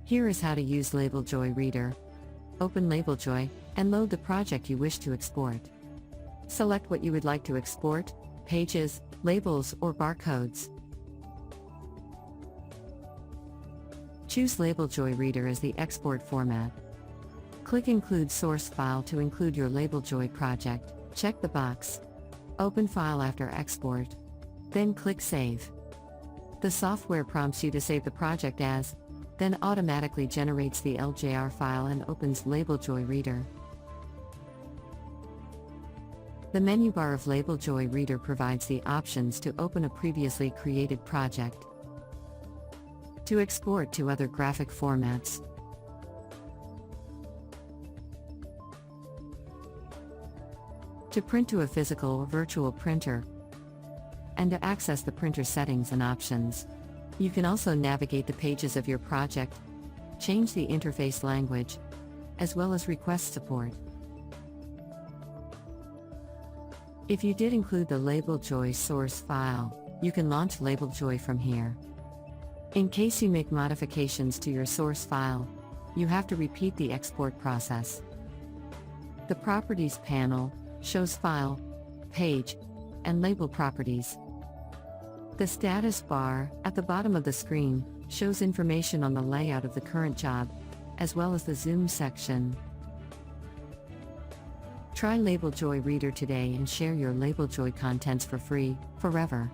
Here is how to use Labeljoy Reader. Open Labeljoy, and load the project you wish to export. Select what you would like to export: pages, labels, or barcodes. Choose Labeljoy Reader as the export format. Click Include Source File to include your Labeljoy project. Check the box. Open File after export. Then click Save. The software prompts you to save the project as, then automatically generates the LJR file and opens Labeljoy Reader. The menu bar of Labeljoy Reader provides the options to open a previously created project, to export to other graphic formats, to print to a physical or virtual printer, and to access the printer settings and options. You can also navigate the pages of your project, change the interface language, as well as request support. If you did include the Labeljoy source file, you can launch Labeljoy from here. In case you make modifications to your source file, you have to repeat the export process. The Properties panel shows file, page, and label properties. The status bar, at the bottom of the screen, shows information on the layout of the current job, as well as the Zoom section. Try Labeljoy Reader today and share your Labeljoy contents for free, forever.